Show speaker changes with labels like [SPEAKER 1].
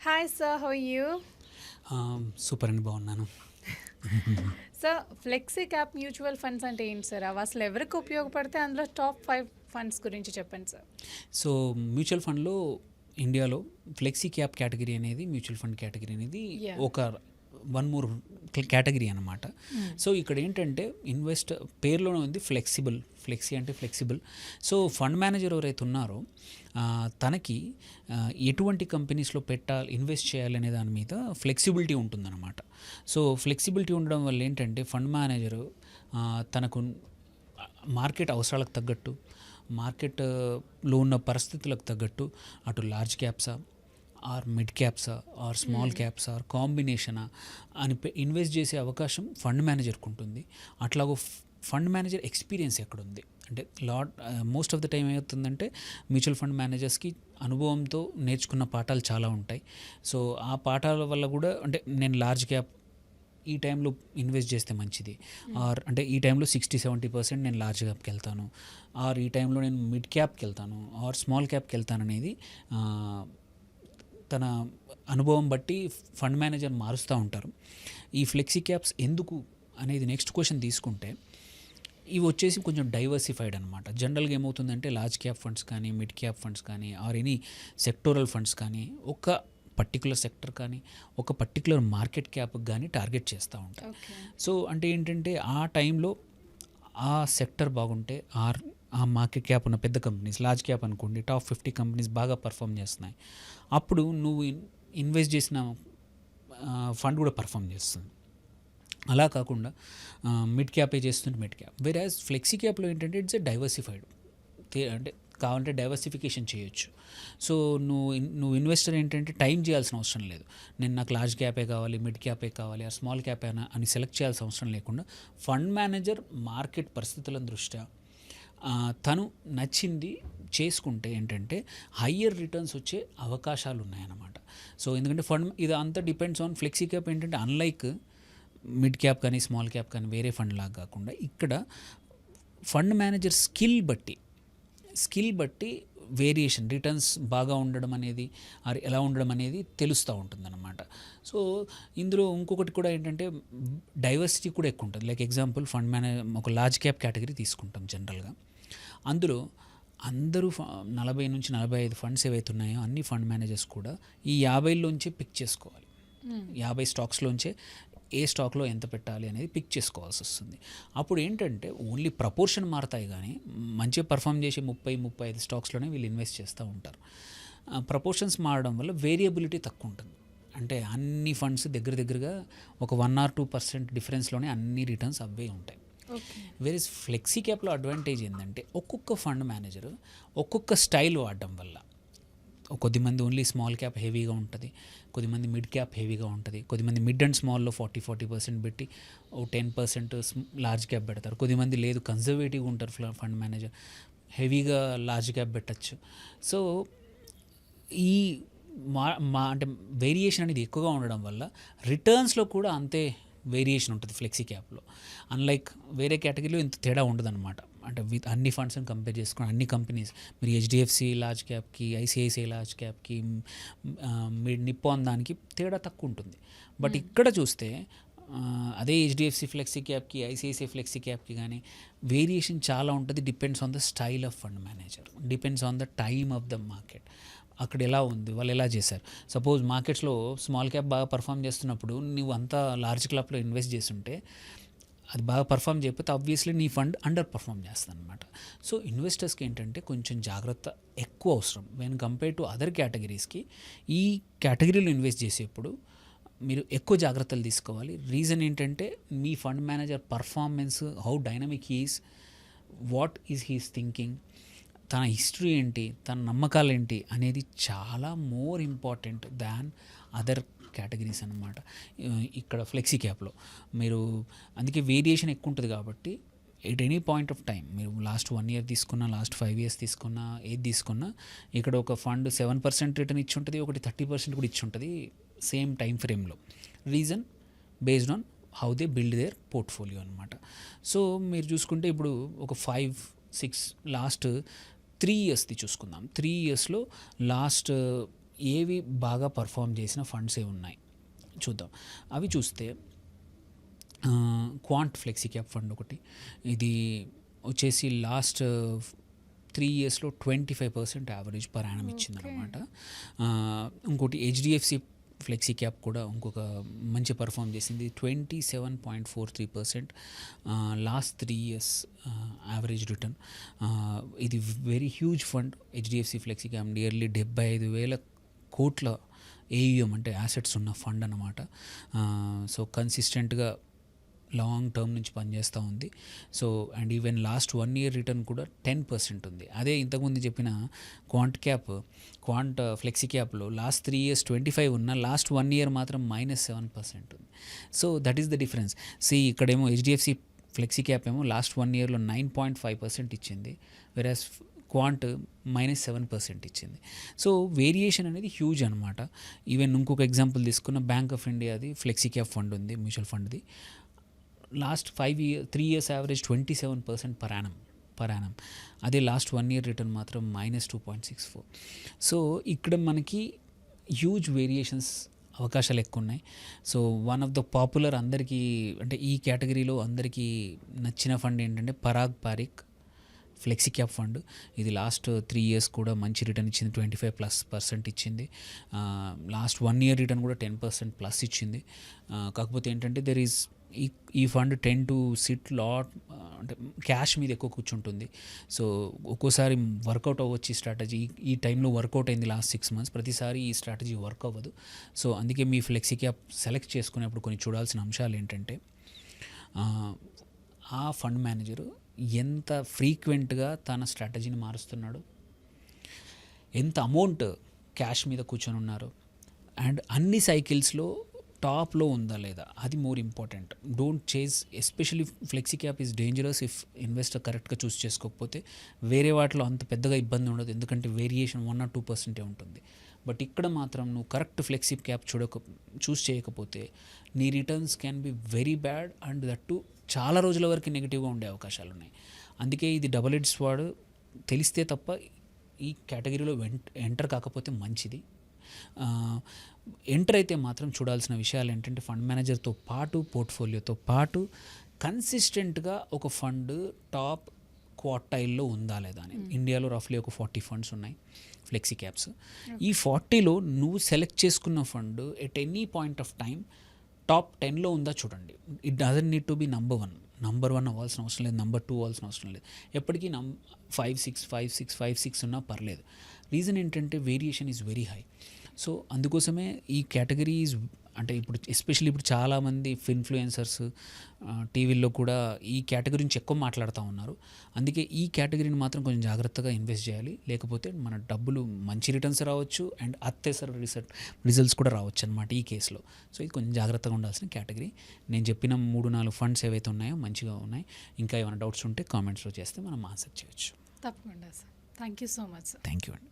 [SPEAKER 1] Hi sir, how you?
[SPEAKER 2] Super అండి, బాగున్నాను.
[SPEAKER 1] Sir, flexi cap mutual funds అంటే ఏంటి సార్? అవి అసలు ఎవరికి ఉపయోగపడితే అందులో టాప్ 5 ఫండ్స్ గురించి చెప్పండి సార్.
[SPEAKER 2] సో మ్యూచువల్ ఫండ్లో ఇండియాలో ఫ్లెక్సీ క్యాప్ కేటగిరీ అనేది, మ్యూచువల్ ఫండ్ కేటగిరీ అనేది
[SPEAKER 1] Yeah.
[SPEAKER 2] ఒక వన్ మోర్ కేటగిరీ అనమాట. సో ఇక్కడ ఏంటంటే పేరులోనే ఉంది ఫ్లెక్సిబుల్. ఫ్లెక్సీ అంటే ఫ్లెక్సిబుల్. సో ఫండ్ మేనేజర్ ఎవరైతే ఉన్నారో తనకి ఎటువంటి కంపెనీస్లో ఇన్వెస్ట్ చేయాలి అనే దాని మీద ఫ్లెక్సిబిలిటీ ఉంటుందన్నమాట. సో ఫ్లెక్సిబిలిటీ ఉండడం వల్ల ఏంటంటే ఫండ్ మేనేజరు తనకు మార్కెట్ అవసరాలకు తగ్గట్టు, మార్కెట్లో ఉన్న పరిస్థితులకు తగ్గట్టు అటు లార్జ్ క్యాప్సా ఆర్ మిడ్ క్యాప్సా ఆర్ స్మాల్ క్యాప్సా ఆర్ కాంబినేషనా అని ఇన్వెస్ట్ చేసే అవకాశం ఫండ్ మేనేజర్కి ఉంటుంది. అట్లాగో ఫండ్ మేనేజర్ ఎక్స్పీరియన్స్ ఎక్కడుంది అంటే మోస్ట్ ఆఫ్ ద టైం ఏమవుతుందంటే మ్యూచువల్ ఫండ్ మేనేజర్స్కి అనుభవంతో నేర్చుకున్న పాఠాలు చాలా ఉంటాయి. సో ఆ పాఠాల వల్ల కూడా అంటే నేను లార్జ్ క్యాప్ ఈ టైంలో ఇన్వెస్ట్ చేస్తే మంచిది, ఆర్ అంటే ఈ టైంలో 60-70% నేను లార్జ్ క్యాప్కి వెళ్తాను, ఆర్ ఈ టైంలో నేను మిడ్ క్యాప్కి వెళ్తాను ఆర్ స్మాల్ క్యాప్కి వెళ్తాను అనేది తన అనుభవం బట్టి ఫండ్ మేనేజర్ మారుస్తూ ఉంటారు. ఈ ఫ్లెక్సీ క్యాప్స్ ఎందుకు అనేది నెక్స్ట్ క్వశ్చన్ తీసుకుంటే, ఇవి వచ్చేసి కొంచెం డైవర్సిఫైడ్ అనమాట. జనరల్గా ఏమవుతుందంటే లార్జ్ క్యాప్ ఫండ్స్ కానీ, మిడ్ క్యాప్ ఫండ్స్ కానీ, ఆర్ ఎనీ సెక్టోరల్ ఫండ్స్ కానీ ఒక పర్టికులర్ సెక్టర్ కానీ ఒక పర్టికులర్ మార్కెట్ క్యాప్కి కానీ టార్గెట్ చేస్తూ ఉంటాయి. సో అంటే ఏంటంటే ఆ టైంలో ఆ సెక్టర్ బాగుంటే ఆ మార్కెట్ క్యాప్ ఉన్న పెద్ద కంపెనీస్, లార్జ్ క్యాప్ అనుకోండి, టాప్ 50 కంపెనీస్ బాగా పర్ఫామ్ చేస్తున్నాయి, అప్పుడు నువ్వు ఇన్వెస్ట్ చేసిన ఫండ్ కూడా పర్ఫామ్ చేస్తుంది. అలా కాకుండా మిడ్ క్యాపే చేస్తుంటే మిడ్ క్యాప్. వేరాజ్ ఫ్లెక్సీ క్యాప్లో ఏంటంటే ఇట్స్ డైవర్సిఫైడ్, అంటే కావాలంటే డైవర్సిఫికేషన్ చేయొచ్చు. సో నువ్వు ఇన్వెస్టర్ ఏంటంటే టైం చేయాల్సిన అవసరం లేదు. నాకు లార్జ్ క్యాపే కావాలి, మిడ్ క్యాపే కావాలి, ఆ స్మాల్ క్యాపే అని సెలెక్ట్ చేయాల్సిన అవసరం లేకుండా ఫండ్ మేనేజర్ మార్కెట్ పరిస్థితుల దృష్ట్యా తను నచ్చింది చేసుకుంటే ఏంటంటే హయ్యర్ రిటర్న్స్ వచ్చే అవకాశాలు ఉన్నాయన్నమాట. సో ఎందుకంటే ఇది అంతా డిపెండ్స్ ఆన్ ఫ్లెక్సీ క్యాప్. ఏంటంటే అన్లైక్ మిడ్ క్యాప్ కానీ స్మాల్ క్యాప్ కానీ వేరే ఫండ్ లాగా కాకుండా ఇక్కడ ఫండ్ మేనేజర్ స్కిల్ బట్టి వేరియేషన్, రిటర్న్స్ బాగా ఉండడం అనేది ఎలా ఉండడం అనేది తెలుస్తూ ఉంటుందన్నమాట. సో ఇందులో ఇంకొకటి కూడా ఏంటంటే డైవర్సిటీ కూడా ఎక్కువ ఉంటుంది. లైక్ ఎగ్జాంపుల్ ఒక లార్జ్ క్యాప్ కేటగిరీ తీసుకుంటాం జనరల్గా. అందులో అందరూ 40-45 ఫండ్స్ ఏవైతే ఉన్నాయో అన్ని ఫండ్ మేనేజర్స్ కూడా ఈ 50లోంచే పిక్ చేసుకోవాలి. 50 స్టాక్స్లోంచే ఏ స్టాక్లో ఎంత పెట్టాలి అనేది పిక్ చేసుకోవాల్సి వస్తుంది. అప్పుడు ఏంటంటే ఓన్లీ ప్రపోర్షన్ మారుతాయి, కానీ మంచిగా పర్ఫామ్ చేసే 30-35 స్టాక్స్లోనే వీళ్ళు ఇన్వెస్ట్ చేస్తూ ఉంటారు. ప్రపోర్షన్స్ మారడం వల్ల వేరియబిలిటీ తక్కువ ఉంటుంది. అంటే అన్ని ఫండ్స్ దగ్గరగా ఒక 1-2% డిఫరెన్స్లోనే అన్ని రిటర్న్స్ అవే ఉంటాయి. వేరే ఫ్లెక్సీ క్యాప్లో అడ్వాంటేజ్ ఏంటంటే ఒక్కొక్క ఫండ్ మేనేజర్ ఒక్కొక్క స్టైల్ వాడడం వల్ల కొద్దిమంది ఓన్లీ స్మాల్ క్యాప్ హెవీగా ఉంటుంది, కొద్దిమంది మిడ్ క్యాప్ హెవీగా ఉంటుంది, కొద్దిమంది మిడ్ అండ్ స్మాల్లో 40% పెట్టి 10% లార్జ్ క్యాప్ పెడతారు, కొద్దిమంది లేదు కన్జర్వేటివ్గా ఉంటారు ఫండ్ మేనేజర్, హెవీగా లార్జ్ క్యాప్ పెట్టచ్చు. సో ఈ అంటే వేరియేషన్ అనేది ఎక్కువగా ఉండడం వల్ల రిటర్న్స్లో కూడా అంతే వేరియేషన్ ఉంటుంది ఫ్లెక్సీ క్యాప్లో. అన్లైక్ వేరే కేటగిరీలో ఇంత తేడా ఉండదన్నమాట. అంటే అన్ని ఫండ్స్ని కంపేర్ చేసుకుని అన్ని కంపెనీస్ మీరు హెచ్డిఎఫ్సి లార్జ్ క్యాప్కి, ఐసిఐసిఐ లార్జ్ క్యాప్కి, నిప్పాన్ దానికి తేడా తక్కువ ఉంటుంది. బట్ ఇక్కడ చూస్తే అదే హెచ్డిఎఫ్సి ఫ్లెక్సీ క్యాప్కి, ఐసిఐసిఐ ఫ్లెక్సీ క్యాప్కి కానీ వేరియేషన్ చాలా ఉంటుంది. Depends on the style of fund manager, depends on the time of the market. అక్కడ ఎలా ఉంది, వాళ్ళు ఎలా చేశారు. సపోజ్ మార్కెట్స్లో స్మాల్ క్యాప్ బాగా పర్ఫామ్ చేస్తున్నప్పుడు నువ్వు అంతా లార్జ్ క్యాప్లో ఇన్వెస్ట్ చేస్తుంటే అది బాగా పర్ఫామ్ చేయకపోతే ఆబ్వియస్లీ నీ ఫండ్ అండర్ పర్ఫామ్ చేస్తుంది అనమాట. సో ఇన్వెస్టర్స్కి ఏంటంటే కొంచెం జాగ్రత్త ఎక్కువ అవసరం వెన్ కంపేర్ టు అదర్ కేటగిరీస్కి. ఈ కేటగిరీలో ఇన్వెస్ట్ చేసేప్పుడు మీరు ఎక్కువ జాగ్రత్తలు తీసుకోవాలి. రీజన్ ఏంటంటే మీ fund manager performance, how dynamic he's, what is he's thinking, తన హిస్టరీ ఏంటి, తన నమ్మకాలు ఏంటి అనేది చాలా more important than other categories అన్నమాట. ఇక్కడ ఫ్లెక్సీ క్యాప్లో మీరు అందుకే వేరియేషన్ ఎక్కువ ఉంటుంది కాబట్టి at any point of time మీరు లాస్ట్ 1 year తీసుకున్నా, లాస్ట్ 5 years తీసుకున్నా, ఏది తీసుకున్నా ఇక్కడ ఒక ఫండ్ 7% రిటర్న్ ఇచ్చి ఉంటుంది, ఒకటి 30% కూడా ఇచ్చి ఉంటుంది సేమ్ టైం ఫ్రేమ్లో. Reason based on how they build there portfolio అనమాట. సో మీరు చూసుకుంటే ఇప్పుడు ఒక 5-6 లాస్ట్ 3 yearsది చూసుకుందాం. 3 yearsలో లాస్ట్ ఏవి బాగా పర్ఫామ్ చేసిన ఫండ్స్ ఏ ఉన్నాయి చూద్దాం. అవి చూస్తే క్వాంట్ ఫ్లెక్సీ క్యాప్ ఫండ్ ఒకటి, ఇది వచ్చేసి లాస్ట్ 3 ఇయర్స్లో 25% యావరేజ్ పర్ యానం ఇచ్చిందనమాట. ఇంకోటి హెచ్డిఎఫ్సి ఫ్లెక్సీ క్యాప్ కూడా ఇంకొక మంచి పర్ఫామ్ చేసింది, 27.43% లాస్ట్ 3 ఇయర్స్ యావరేజ్ రిటర్న్. ఇది very huge fund HDFC flexi cap, nearly 75,000 కోట్ల ఏయుఎం అంటే యాసెట్స్ ఉన్న ఫండ్ అనమాట. సో కన్సిస్టెంట్గా లాంగ్ టర్మ్ నుంచి పనిచేస్తూ ఉంది. So and even last 1 year return కూడా 10% ఉంది. అదే ఇంతకుముందు చెప్పిన క్వాంట్ ఫ్లెక్సీ క్యాప్లో లాస్ట్ 3 ఇయర్స్ 25 ఉన్న లాస్ట్ 1 ఇయర్ మాత్రం -7% ఉంది. So that is the difference. ఇక్కడేమో హెచ్డిఎఫ్సి ఫ్లెక్సీ క్యాప్ ఏమో లాస్ట్ 1 ఇయర్లో 9.5% ఇచ్చింది, వెరాస్ క్వాంట్ -7% ఇచ్చింది. సో వేరియేషన్ అనేది హ్యూజ్ అనమాట. ఈవెన్ ఇంకొక ఎగ్జాంపుల్ తీసుకున్న బ్యాంక్ ఆఫ్ ఇండియాది ఫ్లెక్సీ క్యాప్ ఫండ్ ఉంది, మ్యూచువల్ ఫండ్ది. Last 3 years average 27% per annum. అదే లాస్ట్ 1 ఇయర్ రిటర్న్ మాత్రం -2.64. సో ఇక్కడ మనకి హ్యూజ్ వేరియేషన్స్ అవకాశాలు ఎక్కువ ఉన్నాయి. So one of the popular అందరికీ అంటే ఈ కేటగిరీలో అందరికీ నచ్చిన ఫండ్ ఏంటంటే Parag Parikh flexi cap fund. ఇది లాస్ట్ 3 ఇయర్స్ కూడా మంచి రిటర్న్ ఇచ్చింది, 25+% ఇచ్చింది. లాస్ట్ 1 ఇయర్ రిటర్న్ కూడా 10++ ఇచ్చింది. కాకపోతే ఏంటంటే దెర్ ఈజ్ ఈ ఫండ్ టు సిట్ లాట్ అంటే క్యాష్ మీద ఎక్కువ కూర్చుంటుంది. సో ఒక్కోసారి వర్కౌట్ అవ్వచ్చు ఈ స్ట్రాటజీ. ఈ టైంలో వర్కౌట్ అయింది లాస్ట్ 6 months, ప్రతిసారి ఈ స్ట్రాటజీ వర్క్ అవ్వదు. సో అందుకే మీ ఫ్లెక్సీ క్యాప్ సెలెక్ట్ చేసుకునేప్పుడు కొన్ని చూడాల్సిన అంశాలు ఏంటంటే ఆ ఫండ్ మేనేజరు ఎంత ఫ్రీక్వెంట్గా తన స్ట్రాటజీని మారుస్తున్నాడు, ఎంత అమౌంట్ క్యాష్ మీద కూర్చొని ఉన్నారు, అండ్ అన్ని సైకిల్స్లో టాప్లో ఉందా లేదా, అది more important. Don't chase, especially flexi cap is dangerous if investor కరెక్ట్గా చూస్ చేసుకోకపోతే. వేరే వాటిలో అంత పెద్దగా ఇబ్బంది ఉండదు, ఎందుకంటే వేరియేషన్ 1 or 2% ఉంటుంది. బట్ ఇక్కడ మాత్రం నువ్వు కరెక్ట్ ఫ్లెక్సీ క్యాప్ చూస్ చేయకపోతే నీ returns can be very bad, and that to చాలా రోజుల వరకు నెగిటివ్గా ఉండే అవకాశాలు ఉన్నాయి. అందుకే ఇది డబుల్ ఎడ్జ్ స్వార్డ్. తెలిస్తే తప్ప ఈ కేటగిరీలో ఎంటర్ కాకపోతే మంచిది. ఎంటర్ అయితే మాత్రం చూడాల్సిన విషయాలు ఏంటంటే ఫండ్ మేనేజర్తో పాటు పోర్ట్ఫోలియోతో పాటు కన్సిస్టెంట్గా ఒక ఫండ్ టాప్ క్వార్టైల్లో ఉందా లేదా అని. ఇండియాలో రఫ్లీ ఒక 40 ఫండ్స్ ఉన్నాయి ఫ్లెక్సీ క్యాప్స్. ఈ 40లో నువ్వు సెలెక్ట్ చేసుకున్న fund at any point of time top 10లో ఉందా చూడండి. It doesn't need to be number 1 అవ్వాల్సిన అవసరం లేదు, నంబర్ 2 అవ్వాల్సిన అవసరం లేదు. ఎప్పటికీ 5-6 ఉన్నా పర్లేదు. రీజన్ ఏంటంటే variation is very high. So అందుకోసమే ఈ కేటగిరీ ఈజ్ అంటే ఇప్పుడు ఎస్పెషల్లీ ఇప్పుడు చాలామంది ఇన్ఫ్లుయెన్సర్స్ టీవీల్లో కూడా ఈ కేటగిరీ నుంచి ఎక్కువ మాట్లాడుతూ ఉన్నారు. అందుకే ఈ కేటగిరీని మాత్రం కొంచెం జాగ్రత్తగా ఇన్వెస్ట్ చేయాలి, లేకపోతే మన డబ్బులు మంచి రిటర్న్స్ రావచ్చు అండ్ అత్యవసర రిజల్ట్స్ కూడా రావచ్చు అనమాట ఈ కేసులో. సో ఇది కొంచెం జాగ్రత్తగా ఉండాల్సిన కేటగిరీ. నేను చెప్పిన 3-4 ఫండ్స్ ఏవైతే ఉన్నాయో మంచిగా ఉన్నాయి. ఇంకా ఏమైనా డౌట్స్ ఉంటే కామెంట్స్లో చేస్తే మనం ఆన్సర్ చేయొచ్చు.
[SPEAKER 1] తప్పకుండా sir. Thank you so much sir.
[SPEAKER 2] Thank you అండి.